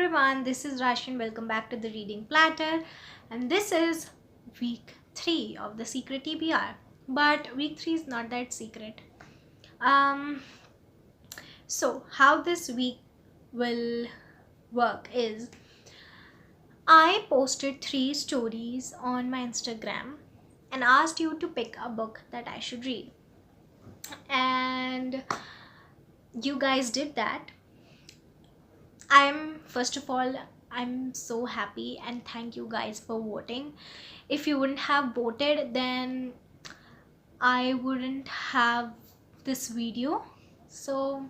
everyone, this is Rashi and welcome back to the Reading Platter, and this is week 3 of the Secret TBR. But week 3 is not that secret. So how this week will work is I posted 3 stories on my Instagram and asked you to pick a book that I should read, and you guys did that. First of all, I'm so happy and thank you guys for voting. If you wouldn't have voted, then I wouldn't have this video. So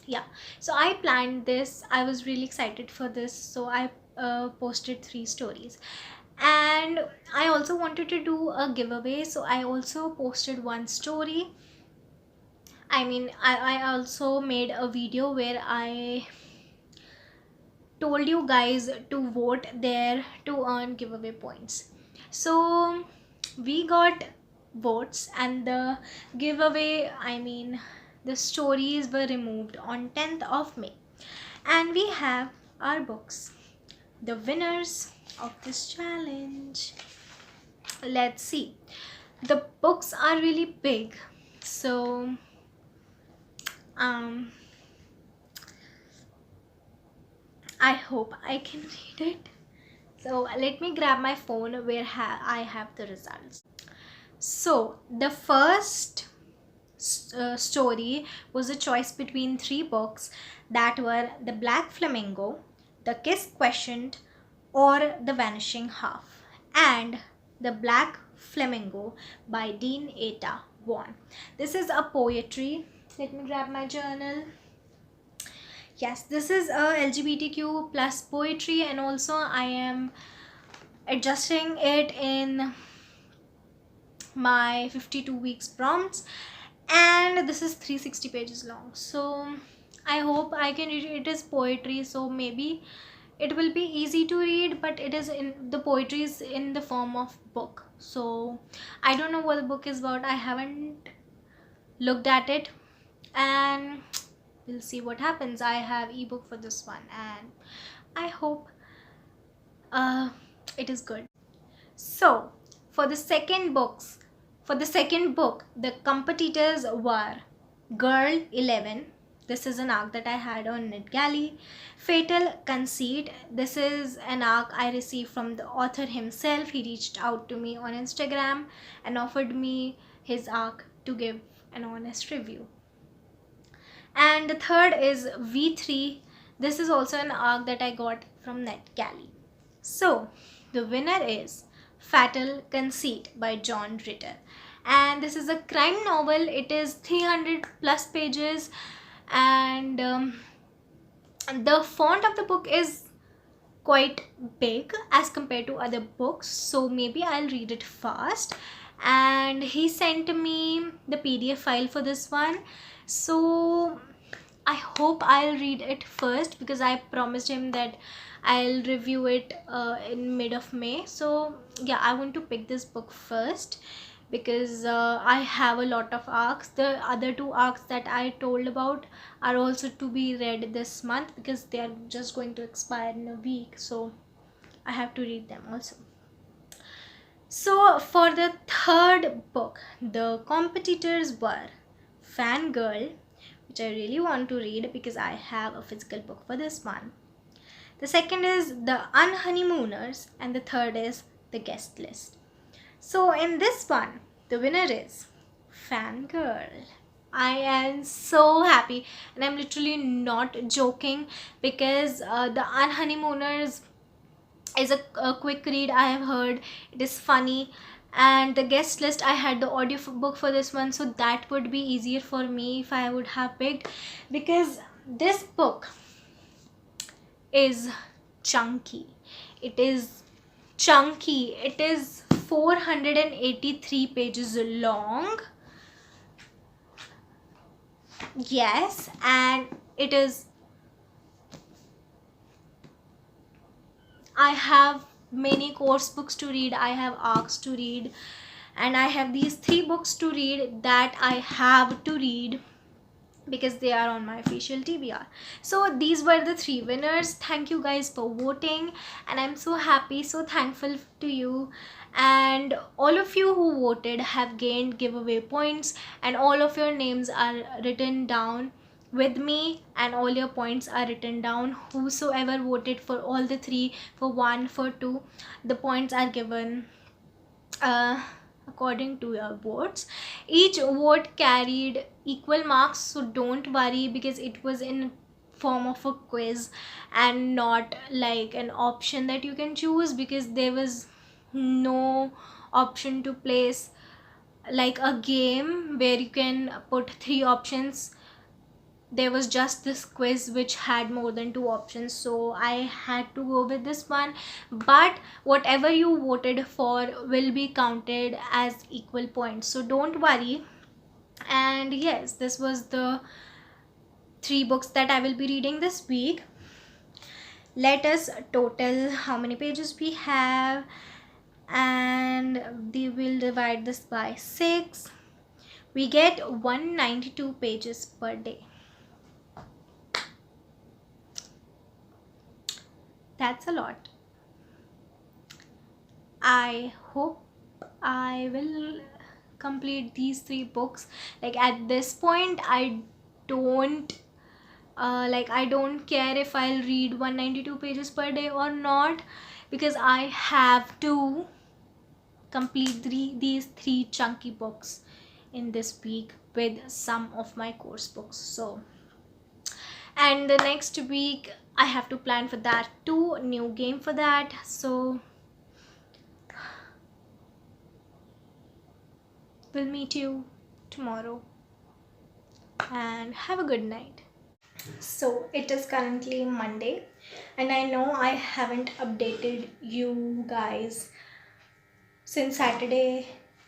yeah, so I planned this. I was really excited for this, so I posted 3 stories, and I also wanted to do a giveaway, so I also posted 1 story. I also made a video where I told you guys to vote there to earn giveaway points. So we got votes, and the giveaway, the stories were removed on 10th of May, and we have our books, the winners of this challenge. Let's see. The books are really big, so I hope I can read it. So let me grab my phone where I have the results. So the first story was a choice between 3 books that were The Black Flamingo, The Kiss Questioned, or The Vanishing Half. And The Black Flamingo by Dean Eta won. This is a poetry. Let me grab my journal. Yes, this is a LGBTQ plus poetry, and also I am adjusting it in my 52 weeks prompts, and this is 360 pages long. So I hope I can read it. It is poetry, so maybe it will be easy to read, but it is in the poetry is in the form of book. So I don't know what the book is about. I haven't looked at it, and we'll see what happens. I have ebook for this one, and I hope it is good. So for the second book, the competitors were Girl 11. This is an arc that I had on NetGalley. Fatal Conceit. This is an arc I received from the author himself. He reached out to me on Instagram and offered me his arc to give an honest review. And the third is V3. This is also an arc that I got from NetGalley. So the winner is Fatal Conceit by John Ritter, and this is a crime novel. It is 300 plus pages, and the font of the book is quite big as compared to other books, so maybe I'll read it fast. And he sent me the PDF file for this one, so I hope I'll read it first because I promised him that I'll review it in mid of May. So yeah, I want to pick this book first because I have a lot of arcs. The other 2 arcs that I told about are also to be read this month because they are just going to expire in a week, so I have to read them also. So for the third book, the competitors were Fangirl, which I really want to read because I have a physical book for this one. The second is The Unhoneymooners, and the third is The Guest List. So in this one, the winner is Fangirl. I am so happy, and I'm literally not joking because The Unhoneymooners is a quick read. I have heard it is funny, and The Guest List, I had the audio book for this one, so that would be easier for me if I would have picked, because this book is chunky. It is 483 pages long. Yes, and it is, I have many course books to read, I have arcs to read, and I have these 3 books to read that I have to read because they are on my official TBR. So these were the 3 winners. Thank you guys for voting, and I'm so happy, so thankful to you. And all of you who voted have gained giveaway points, and all of your names are written down with me, and all your points are written down. Whosoever voted for all the 3, for 1, for 2, the points are given according to your votes. Each vote carried equal marks, so don't worry, because it was in form of a quiz and not like an option that you can choose, because there was no option to place like a game where you can put 3 options. There was just this quiz which had more than 2 options, so I had to go with this one. But whatever you voted for will be counted as equal points, so don't worry. And yes, this was the 3 books that I will be reading this week. Let us total how many pages we have, and we will divide this by 6. We get 192 pages per day. That's a lot. I hope I will complete these 3 books. Like at this point, I don't I don't care if I'll read 192 pages per day or not, because I have to complete these 3 chunky books in this week with some of my course books. So, and the next week I have to plan for that too, new game for that. So we'll meet you tomorrow, and have a good night. So it is currently Monday, and I know I haven't updated you guys since Saturday.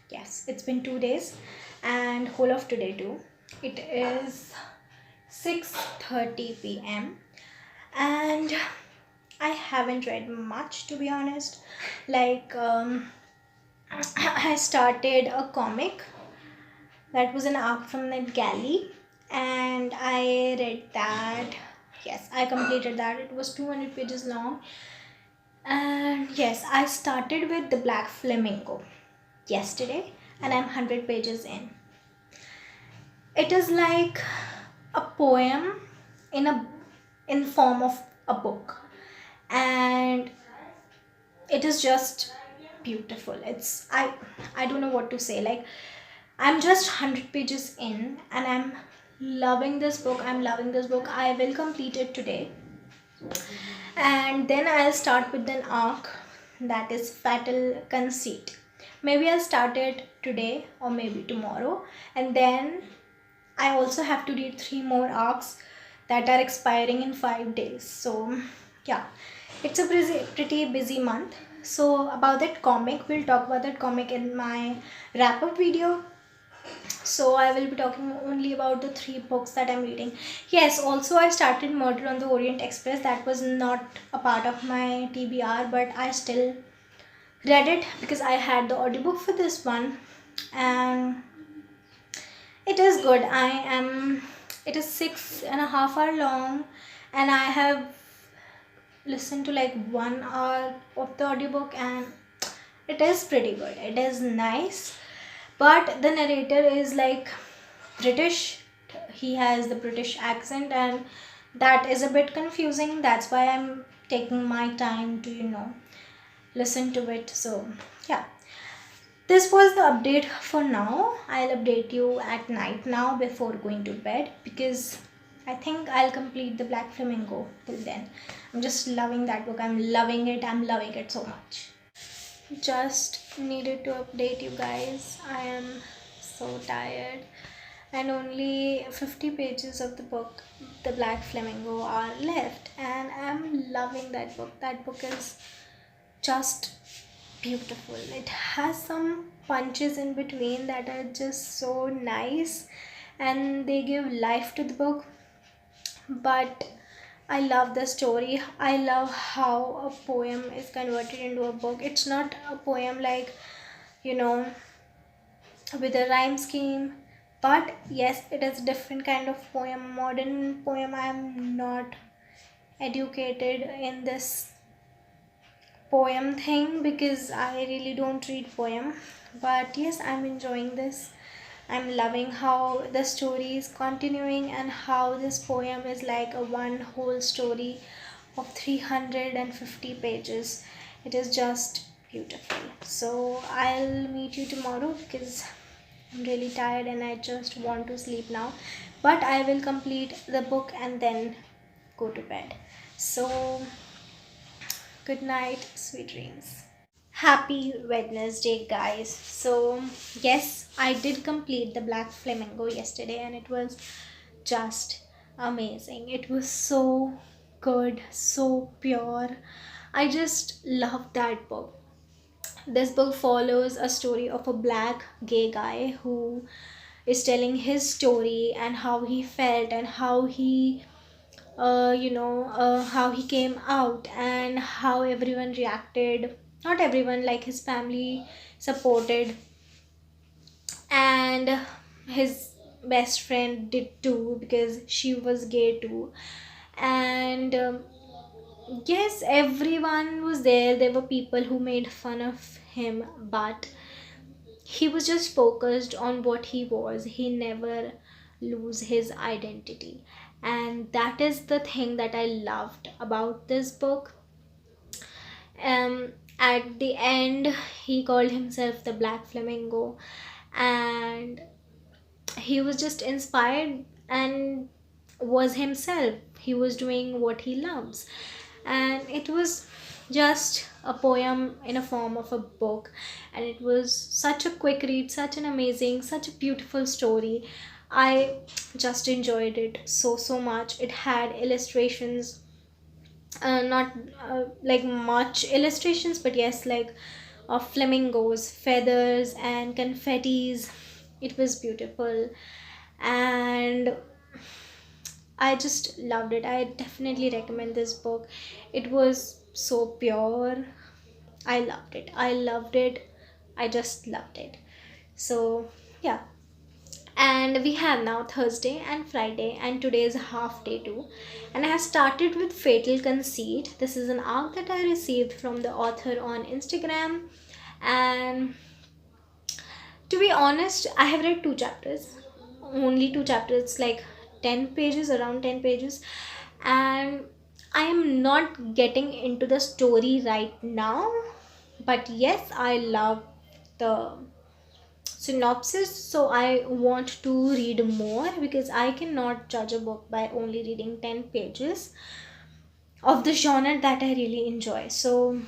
Yes, it's been 2 days, and whole of today too. It is 6:30 p.m. and I haven't read much, to be honest. Like I started a comic that was an arc from Ned Galley, and I read that. Yes, I completed that. It was 200 pages long. And yes, I started with The Black Flamingo yesterday, and I'm 100 pages in. It is like a poem in form of a book, and it is just beautiful. It's I don't know what to say. Like, I'm just 100 pages in, and I'm loving this book. I will complete it today, and then I'll start with an arc that is Fatal Conceit. Maybe I'll start it today or maybe tomorrow, and then I also have to read 3 more arcs that are expiring in 5 days. So yeah, it's a pretty busy month. So about that comic, we'll talk about that comic in my wrap-up video. So I will be talking only about the 3 books that I'm reading. Yes, also I started Murder on the Orient Express. That was not a part of my TBR, but I still read it because I had the audiobook for this one, and it is good. It is 6.5 hours long, and I have listened to like 1 hour of the audiobook, and it is pretty good. It is nice, but the narrator is like British. He has the British accent, and that is a bit confusing. That's why I'm taking my time to listen to it. So yeah, this was the update for now. I'll update you at night now before going to bed, because I think I'll complete The Black Flamingo till then. I'm just loving that book. I'm loving it so much. Just needed to update you guys. I am so tired, and only 50 pages of the book The Black Flamingo are left, and I'm loving that book. That book is just beautiful. It has some punches in between that are just so nice, and they give life to the book. But I love the story. I love how a poem is converted into a book. It's not a poem like, with a rhyme scheme. But yes, it is a different kind of poem, modern poem. I am not educated in this poem thing because I really don't read poem. But yes, I'm enjoying this. I'm loving how the story is continuing and how this poem is like a one whole story of 350 pages. It is just beautiful. So I'll meet you tomorrow because I'm really tired and I just want to sleep now. But I will complete the book and then go to bed. So good night, sweet dreams. Happy Wednesday, guys. So yes, I did complete the Black Flamingo yesterday and it was just amazing. It was so good, so pure. I just love that book. This book follows a story of a black gay guy who is telling his story and how he felt and how he how he came out and how everyone reacted. Not everyone, like his family supported, and his best friend did too because she was gay too. And yes, everyone was there. There were people who made fun of him, but he was just focused on what he was. He never lose his identity, and that is the thing that I loved about this book. At the end, he called himself the Black Flamingo, and he was just inspired and was himself. He was doing what he loves, and it was just a poem in a form of a book, and it was such a quick read, such an amazing, such a beautiful story. I just enjoyed it so much. It had illustrations, not like much illustrations, but yes, like of flamingos, feathers, and confettis. It was beautiful, and I just loved it. I definitely recommend this book. It was so pure. I loved it. I loved it. I just loved it. So, yeah. And we have now Thursday and Friday, and today is a half day too. And I have started with Fatal Conceit. This is an arc that I received from the author on Instagram. And to be honest, I have read two chapters. Only two chapters, like 10 pages, around 10 pages. And I am not getting into the story right now. But yes, I love the synopsis, so I want to read more because I cannot judge a book by only reading 10 pages of the genre that I really enjoy. So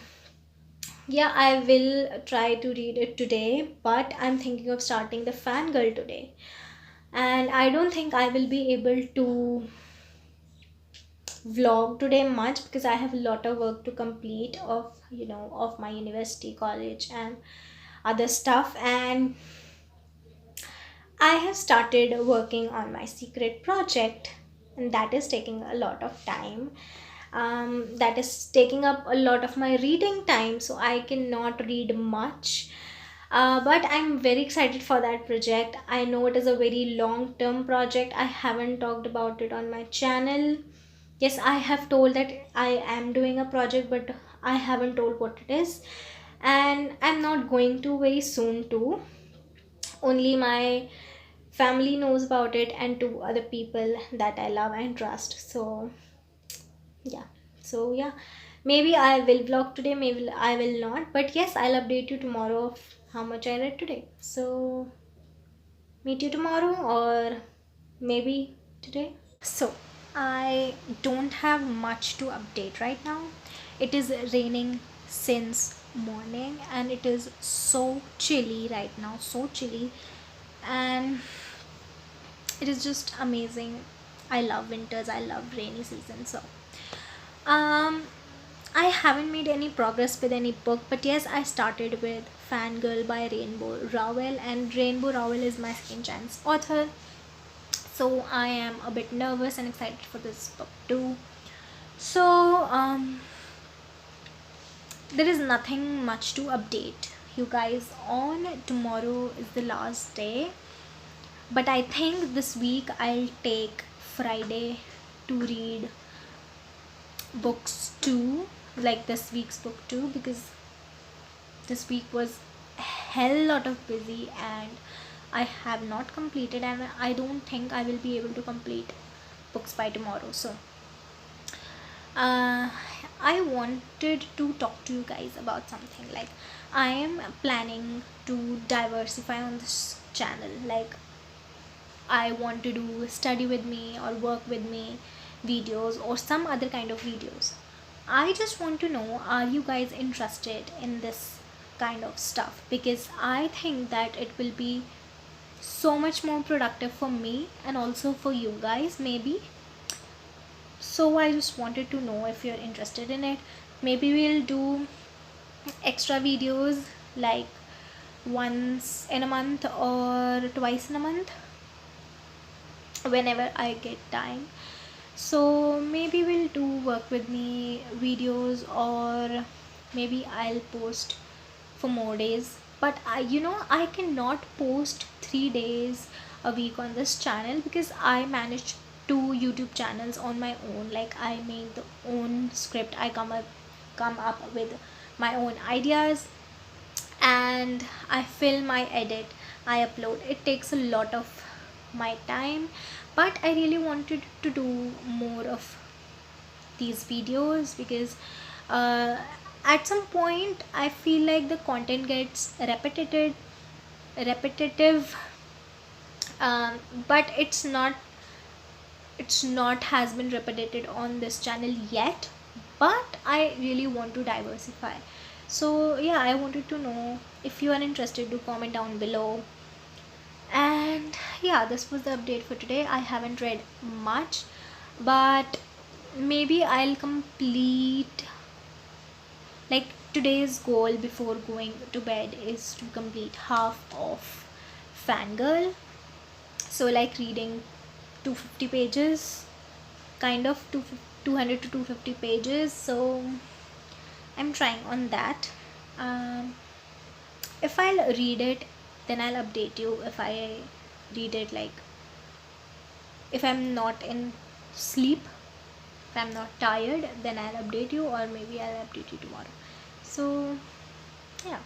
yeah, I will try to read it today, but I'm thinking of starting the Fangirl today, and I don't think I will be able to vlog today much because I have a lot of work to complete of of my university, college, and other stuff. And I have started working on my secret project, and that is taking a lot of time. That is taking up a lot of my reading time, so I cannot read much. But I'm very excited for that project. I know it is a very long term project. I haven't talked about it on my channel. Yes, I have told that I am doing a project, but I haven't told what it is, and I'm not going to very soon too. Only my family knows about it and two other people that I love and trust. So yeah, yeah, maybe I will vlog today, maybe I will not, but yes, I'll update you tomorrow of how much I read today. So meet you tomorrow or maybe today. So I don't have much to update right now. It is raining since morning and it is so chilly right now, so chilly, and it is just amazing. I love winters, I love rainy season. So um I haven't made any progress with any book, but yes, I started with Fangirl by Rainbow Rowell, and Rainbow Rowell is my second chance author. So I am a bit nervous and excited for this book too. So there is nothing much to update you guys on. Tomorrow is the last day, but I think this week I'll take Friday to read books 2, like this week's book 2, because this week was a hell lot of busy and I have not completed, and I don't think I will be able to complete books by tomorrow. So uh, I wanted to talk to you guys about something. Like, I am planning to diversify on this channel. Like, I want to do study with me or work with me videos or some other kind of videos. I just want to know, are you guys interested in this kind of stuff? Because I think that it will be so much more productive for me and also for you guys, maybe. So I just wanted to know if you're interested in it. Maybe we'll do extra videos like once in a month or twice in a month, whenever I get time. So maybe we'll do work with me videos, or maybe I'll post for more days. But I cannot post 3 days a week on this channel because I manage 2 YouTube channels on my own. Like, I make the own script, I come up with my own ideas, and I film, I edit, I upload. It takes a lot of my time, but I really wanted to do more of these videos because uh, at some point I feel like the content gets repetitive, but it's not has been repeated on this channel yet, but I really want to diversify. So yeah, I wanted to know if you are interested. To comment down below. And yeah, this was the update for today. I haven't read much, but maybe I'll complete, like, today's goal before going to bed is to complete half of Fangirl. So, like, reading 250 pages, kind of 200 to 250 pages. So I'm trying on that. If I'll read it, then I'll update you. If I read it, like, if I'm not in sleep, if I'm not tired, then I'll update you, or maybe I'll update you tomorrow. So yeah,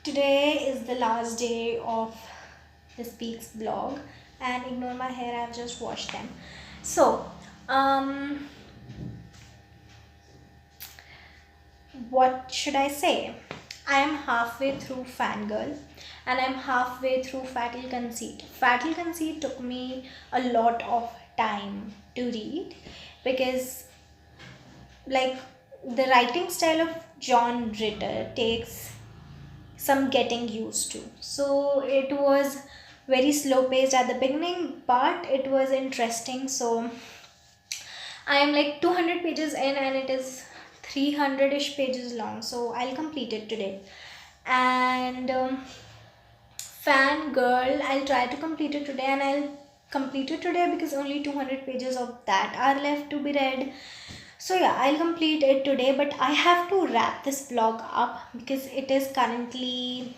today is the last day of this week's vlog, and ignore my hair, I've just washed them. So what should I say? I am halfway through Fangirl and I'm halfway through Fatal Conceit. Fatal Conceit took me a lot of time to read because, like, the writing style of John Ritter takes some getting used to. So it was very slow paced at the beginning, but it was interesting. So I am like 200 pages in and it is 300-ish pages long. So I'll complete it today. And Fangirl, I'll try to complete it today, and I'll complete it today because only 200 pages of that are left to be read. So yeah, I'll complete it today, but I have to wrap this vlog up because it is currently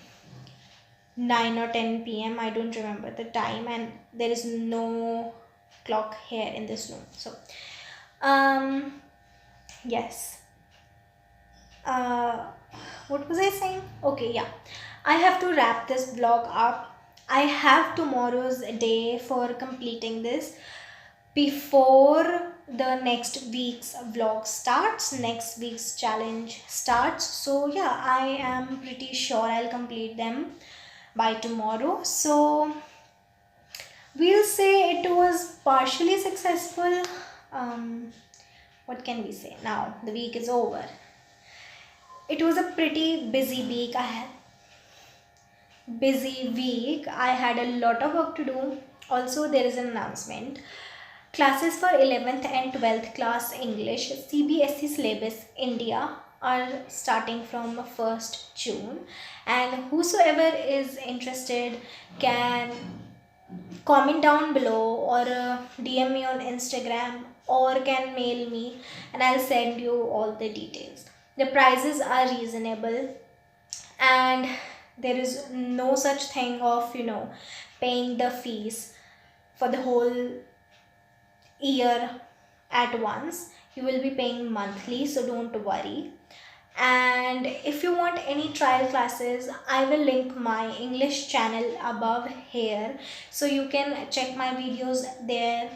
9 or 10 p.m. I don't remember the time, and there is no clock here in this room. So yes. What was I saying? Okay, yeah. I have to wrap this vlog up. I have tomorrow's day for completing this before the next week's vlog starts, next week's challenge starts. So yeah, I am pretty sure I'll complete them by tomorrow. So we'll say it was partially successful. What can we say now? The week is over. It was a pretty busy week. I had a lot of work to do. Also, there is an announcement. Classes for 11th and 12th class English CBSE syllabus India are starting from 1st June, and whosoever is interested can comment down below, or DM me on Instagram, or can mail me, and I'll send you all the details. The prices are reasonable, and there is no such thing of paying the fees for the whole year at once. You will be paying monthly, so don't worry. And if you want any trial classes, I will link my English channel above here, so you can check my videos there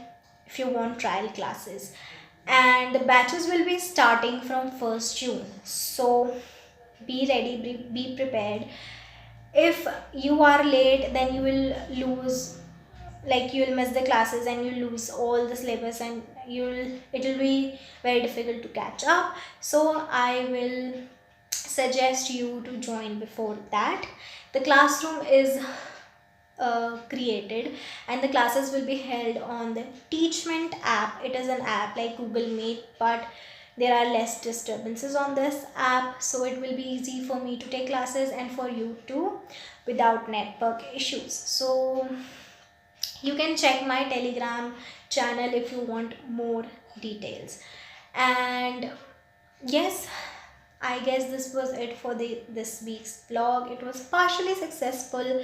if you want trial classes. And the batches will be starting from 1st June, so be ready, be prepared. If you are late, then you will lose, like you will miss the classes and you lose all the syllabus, and it will be very difficult to catch up. So I will suggest you to join before that. The classroom is created, and the classes will be held on the Teachment app. It is an app like Google Meet, but there are less disturbances on this app, so it will be easy for me to take classes and for you too, without network issues. So you can check my Telegram channel if you want more details. And yes, I guess this was it for this week's vlog. It was partially successful,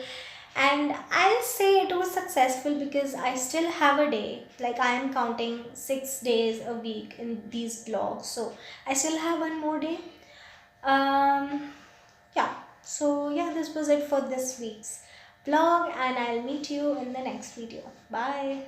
and I'll say it was successful because I still have a day. Like, I am counting 6 days a week in these vlogs, so I still have one more day. Yeah, so yeah, this was it for this week's vlog, and I'll meet you in the next video. Bye.